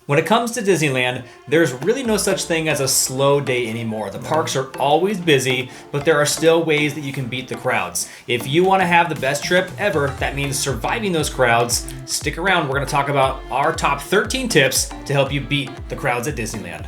When it comes to Disneyland, there's really no such thing as a slow day anymore. The parks are always busy, but there are still ways that you can beat the crowds. If you want to have the best trip ever, that means surviving those crowds. Stick around, we're going to talk about our top 13 tips to help you beat the crowds at Disneyland.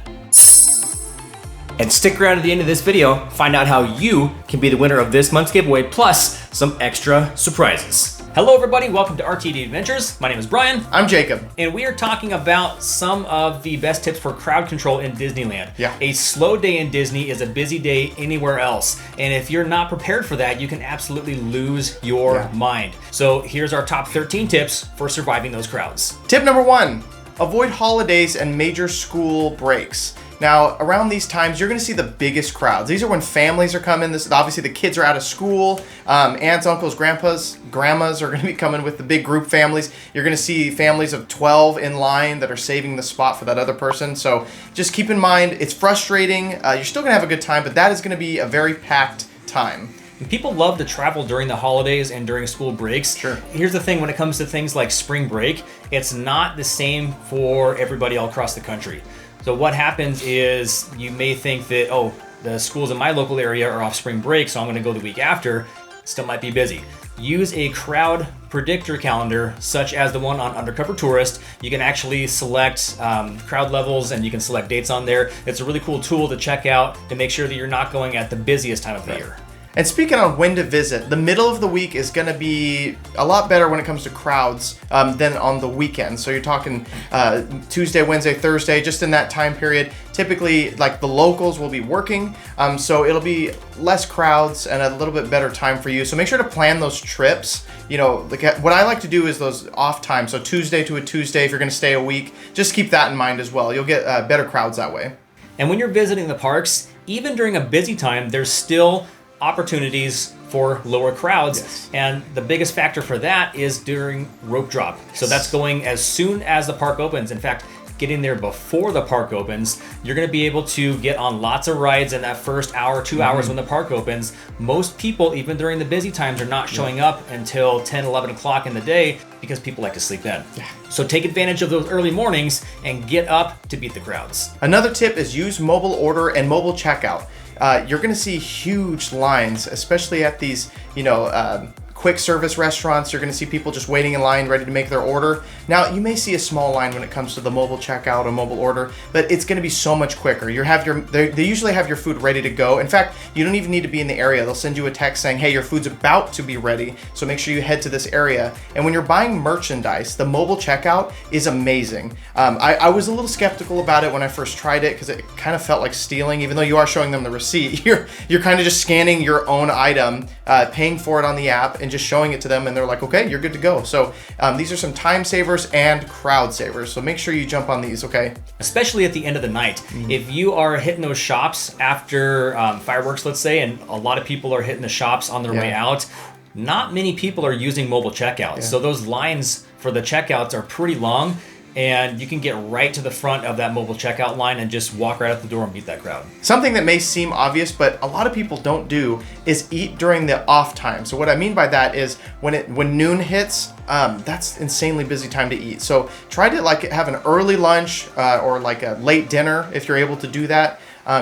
And stick around at the end of this video, find out how you can be the winner of this month's giveaway, plus some extra surprises. Hello everybody, welcome to RTD Adventures. My name is Brian. I'm Jacob. And we are talking about some of the best tips for crowd control in Disneyland. Yeah. A slow day in Disney is a busy day anywhere else. And if you're not prepared for that, you can absolutely lose your mind. So here's our top 13 tips for surviving those crowds. Tip number 1, avoid holidays and major school breaks. Now, around these times, you're going to see the biggest crowds. These are when families are coming. Obviously, the kids are out of school. Aunts, uncles, grandmas are going to be coming with the big group families. You're going to see families of 12 in line that are saving the spot for that other person. So just keep in mind, it's frustrating. You're still going to have a good time, but that is going to be a very packed time. People love to travel during the holidays and during school breaks. Sure. Here's the thing, when it comes to things like spring break, it's not the same for everybody all across the country. So what happens is you may think that, oh, the schools in my local area are off spring break, so I'm going to go the week after. Still might be busy. Use a crowd predictor calendar, such as the one on Undercover Tourist. You can actually select crowd levels and you can select dates on there. It's a really cool tool to check out to make sure that you're not going at the busiest time of the year. And speaking on when to visit, the middle of the week is going to be a lot better when it comes to crowds than on the weekend. So you're talking Tuesday, Wednesday, Thursday, just in that time period. Typically, like the locals will be working, so it'll be less crowds and a little bit better time for you. So make sure to plan those trips. You know, like what I like to do is those off times. So Tuesday to a Tuesday, if you're going to stay a week, just keep that in mind as well. You'll get better crowds that way. And when you're visiting the parks, even during a busy time, there's still opportunities for lower crowds. Yes. And the biggest factor for that is during rope drop. Yes. So that's going as soon as the park opens. In fact, getting there before the park opens, you're going to be able to get on lots of rides in that first hour, 2 hours when the park opens. Most people, even during the busy times, are not showing up until 10, 11 o'clock in the day because people like to sleep in. Yeah. So take advantage of those early mornings and get up to beat the crowds. Another tip is use mobile order and mobile checkout. You're going to see huge lines, especially at these, quick service restaurants. You're going to see people just waiting in line, ready to make their order. Now, you may see a small line when it comes to the mobile checkout or mobile order, but it's going to be so much quicker. They usually have your food ready to go. In fact, you don't even need to be in the area. They'll send you a text saying, hey, your food's about to be ready, so make sure you head to this area. And when you're buying merchandise, the mobile checkout is amazing. I was a little skeptical about it when I first tried it because it kind of felt like stealing, even though you are showing them the receipt. You're kind of just scanning your own item, paying for it on the app, and just showing it to them, and they're like, okay, you're good to go. So these are some time savers and crowd savers, so make sure you jump on these, okay? Especially at the end of the night. If you are hitting those shops after fireworks, let's say, and a lot of people are hitting the shops on their way out, not many people are using mobile checkouts. So those lines for the checkouts are pretty long, and you can get right to the front of that mobile checkout line and just walk right out the door and beat that crowd. Something that may seem obvious, but a lot of people don't do, is eat during the off time. So what I mean by that is when noon hits, that's insanely busy time to eat. So try to have an early lunch or like a late dinner if you're able to do that.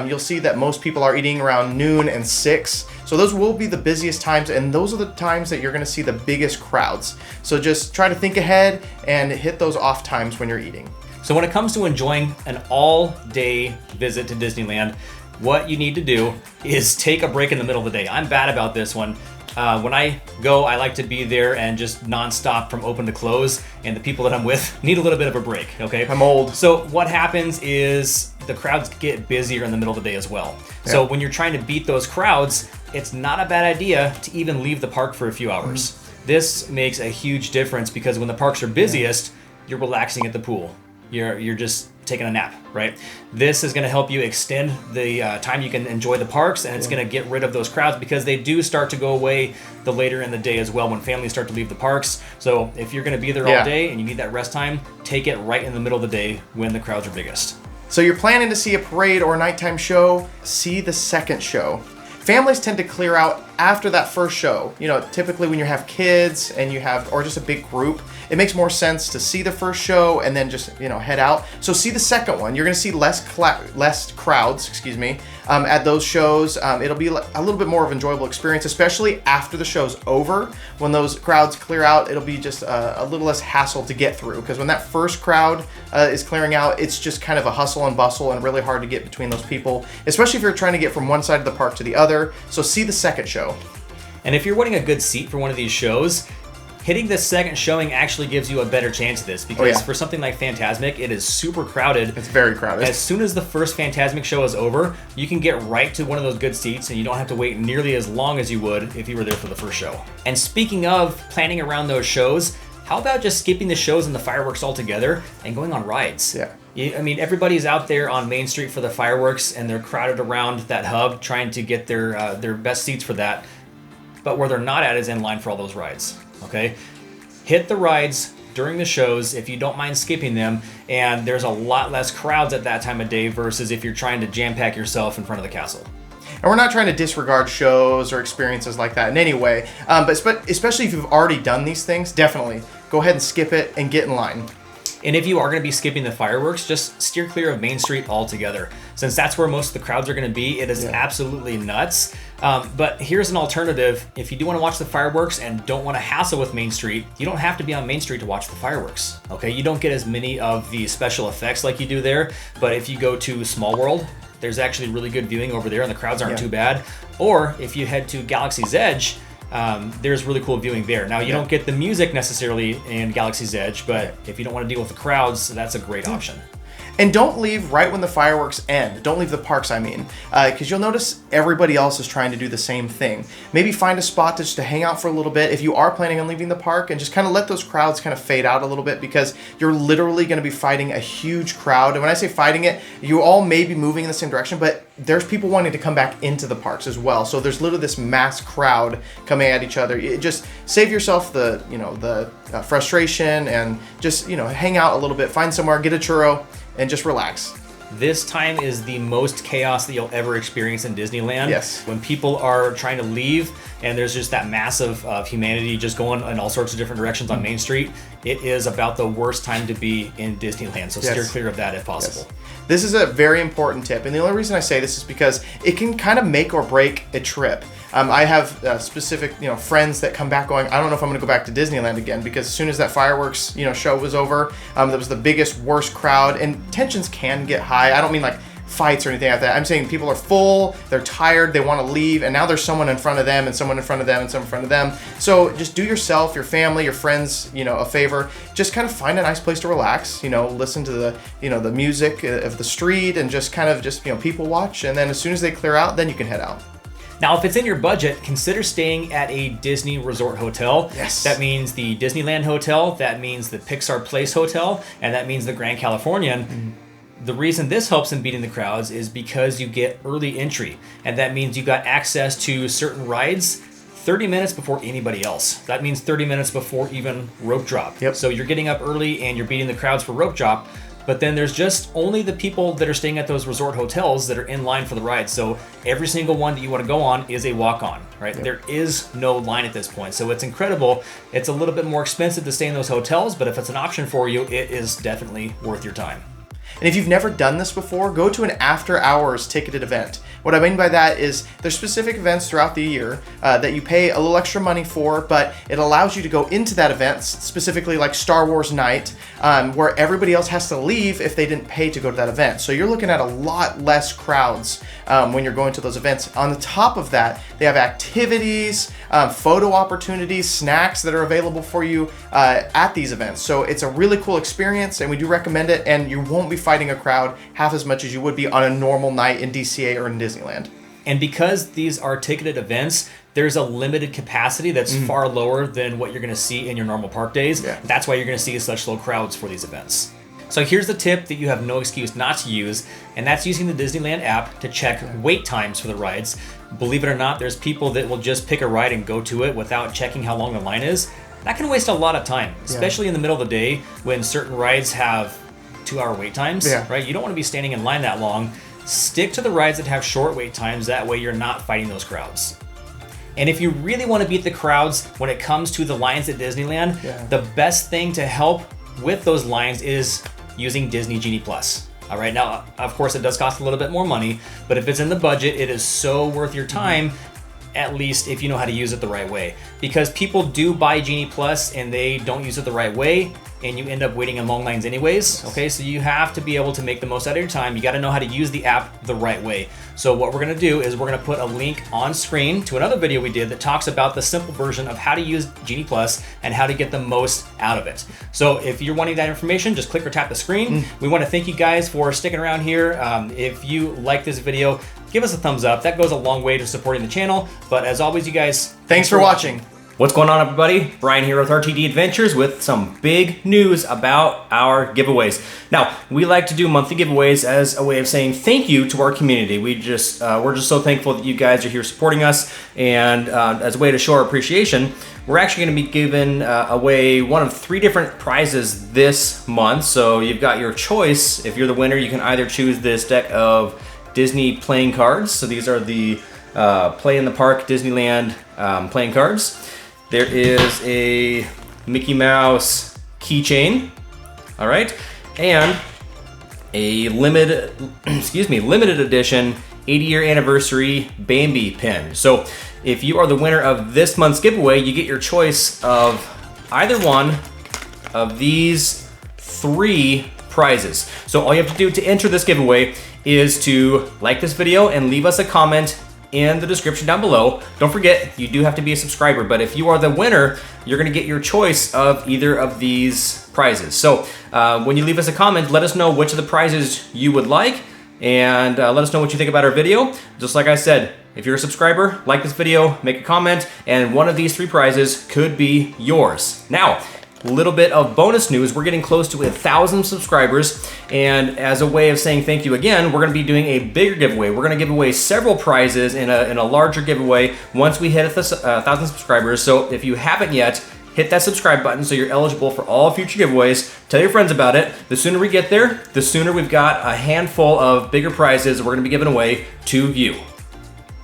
You'll see that most people are eating around noon and 6. So those will be the busiest times, and those are the times that you're going to see the biggest crowds. So just try to think ahead and hit those off times when you're eating. So when it comes to enjoying an all-day visit to Disneyland, what you need to do is take a break in the middle of the day. I'm bad about this one. When I go, I like to be there and just nonstop from open to close, and the people that I'm with need a little bit of a break, okay? I'm old. So what happens is the crowds get busier in the middle of the day as well. Yeah. So when you're trying to beat those crowds, it's not a bad idea to even leave the park for a few hours. This makes a huge difference because when the parks are busiest, you're relaxing at the pool. You're just taking a nap, right? This is going to help you extend the time you can enjoy the parks, and it's going to get rid of those crowds because they do start to go away the later in the day as well when families start to leave the parks. So if you're going to be there all day and you need that rest time, take it right in the middle of the day when the crowds are biggest. So you're planning to see a parade or a nighttime show, see the second show. Families tend to clear out after that first show. You know, typically when you have kids and you have, or just a big group, it makes more sense to see the first show and then just, you know, head out. So see the second one. You're going to see less crowds, excuse me, at those shows. It'll be a little bit more of an enjoyable experience, especially after the show's over. When those crowds clear out, it'll be just a little less hassle to get through, because when that first crowd is clearing out, it's just kind of a hustle and bustle and really hard to get between those people, especially if you're trying to get from one side of the park to the other. So see the second show. And if you're wanting a good seat for one of these shows, hitting the second showing actually gives you a better chance of this, because for something like Fantasmic, it is super crowded. It's very crowded. As soon as the first Fantasmic show is over, you can get right to one of those good seats, and you don't have to wait nearly as long as you would if you were there for the first show. And speaking of planning around those shows, how about just skipping the shows and the fireworks altogether and going on rides? Yeah. I mean, everybody's out there on Main Street for the fireworks, and they're crowded around that hub trying to get their best seats for that. But where they're not at is in line for all those rides, okay? Hit the rides during the shows if you don't mind skipping them, and there's a lot less crowds at that time of day versus if you're trying to jam-pack yourself in front of the castle. And we're not trying to disregard shows or experiences like that in any way, but especially if you've already done these things, definitely go ahead and skip it and get in line. And if you are going to be skipping the fireworks, just steer clear of Main Street altogether. Since that's where most of the crowds are going to be, it is absolutely nuts. But here's an alternative. If you do want to watch the fireworks and don't want to hassle with Main Street, you don't have to be on Main Street to watch the fireworks. Okay, you don't get as many of the special effects like you do there. But if you go to Small World, there's actually really good viewing over there, and the crowds aren't too bad. Or if you head to Galaxy's Edge, there's really cool viewing there. Now, you don't get the music necessarily in Galaxy's Edge, but if you don't want to deal with the crowds, that's a great option. And don't leave right when the fireworks end. Don't leave the parks, I mean, because you'll notice everybody else is trying to do the same thing. Maybe find a spot just to hang out for a little bit if you are planning on leaving the park, and just kind of let those crowds kind of fade out a little bit, because you're literally going to be fighting a huge crowd. And when I say fighting it, you all may be moving in the same direction, but there's people wanting to come back into the parks as well. So there's literally this mass crowd coming at each other. Just save yourself the frustration, and just hang out a little bit, find somewhere, get a churro, and just relax. This time is the most chaos that you'll ever experience in Disneyland. Yes. When people are trying to leave and there's just that mass of humanity just going in all sorts of different directions on Main Street, it is about the worst time to be in Disneyland. So steer clear of that if possible. Yes. This is a very important tip, and the only reason I say this is because it can kind of make or break a trip. I have specific, friends that come back going, I don't know if I'm going to go back to Disneyland again, because as soon as that fireworks, show was over, that was the biggest, worst crowd, and tensions can get high. I don't mean like fights or anything like that. I'm saying people are full, they're tired, they want to leave, and now there's someone in front of them, and someone in front of them, and someone in front of them. So just do yourself, your family, your friends, a favor. Just kind of find a nice place to relax. Listen to the, the music of the street, and just people watch. And then as soon as they clear out, then you can head out. Now, if it's in your budget, consider staying at a Disney Resort Hotel. Yes. That means the Disneyland Hotel, that means the Pixar Place Hotel, and that means the Grand Californian. Mm-hmm. The reason this helps in beating the crowds is because you get early entry, and that means you got access to certain rides 30 minutes before anybody else. That means 30 minutes before even rope drop. Yep. So you're getting up early and you're beating the crowds for rope drop, but then there's just only the people that are staying at those resort hotels that are in line for the ride. So every single one that you want to go on is a walk-on, right? Yep. There is no line at this point. So it's incredible. It's a little bit more expensive to stay in those hotels, but if it's an option for you, it is definitely worth your time. And if you've never done this before, go to an after-hours ticketed event. What I mean by that is there's specific events throughout the year that you pay a little extra money for, but it allows you to go into that event, specifically like Star Wars Night, where everybody else has to leave if they didn't pay to go to that event. So you're looking at a lot less crowds when you're going to those events. On the top of that, they have activities, photo opportunities, snacks that are available for you at these events. So it's a really cool experience, and we do recommend it, and you won't be fighting a crowd half as much as you would be on a normal night in DCA or in Disneyland. And because these are ticketed events, there's a limited capacity that's far lower than what you're going to see in your normal park days. Yeah. That's why you're going to see such low crowds for these events. So here's the tip that you have no excuse not to use, and that's using the Disneyland app to check wait times for the rides. Believe it or not, there's people that will just pick a ride and go to it without checking how long the line is. That can waste a lot of time, especially in the middle of the day when certain rides have 2-hour wait times, right? You don't want to be standing in line that long. Stick to the rides that have short wait times. That way you're not fighting those crowds. And if you really want to beat the crowds when it comes to the lines at Disneyland, the best thing to help with those lines is using Disney Genie Plus. All right, now, of course, it does cost a little bit more money, but if it's in the budget, it is so worth your time, at least if you know how to use it the right way. Because people do buy Genie Plus and they don't use it the right way, and you end up waiting in long lines anyways. Okay, so you have to be able to make the most out of your time. You got to know how to use the app the right way. So what we're going to do is we're going to put a link on screen to another video we did that talks about the simple version of how to use Genie Plus and how to get the most out of it. So if you're wanting that information, just click or tap the screen. We want to thank you guys for sticking around here. If you like this video, give us a thumbs up. That goes a long way to supporting the channel. But as always, you guys, thanks for watching. What's going on, everybody? Brian here with RTD Adventures with some big news about our giveaways. Now, we like to do monthly giveaways as a way of saying thank you to our community. We're just so thankful that you guys are here supporting us, and as a way to show our appreciation, we're actually going to be giving away one of 3 different prizes this month. So you've got your choice. If you're the winner, you can either choose this deck of Disney playing cards. So these are the Play in the Park Disneyland playing cards. There is a Mickey Mouse keychain, all right, and a limited edition 80-year anniversary Bambi pin. So if you are the winner of this month's giveaway, you get your choice of either one of these 3 prizes. So all you have to do to enter this giveaway is to like this video and leave us a comment in the description down below. Don't forget, you do have to be a subscriber, but if you are the winner, you're gonna get your choice of either of these prizes. So when you leave us a comment, let us know which of the prizes you would like, and let us know what you think about our video. Just like I said, if you're a subscriber, like this video, make a comment, and one of these 3 prizes could be yours. Now, a little bit of bonus news, we're getting close to 1,000 subscribers, and as a way of saying thank you again, we're going to be doing a bigger giveaway. We're going to give away several prizes in a larger giveaway once we hit 1,000 subscribers. So if you haven't yet, hit that subscribe button so you're eligible for all future giveaways. Tell your friends about it. The sooner we get there, the sooner we've got a handful of bigger prizes we're going to be giving away to you.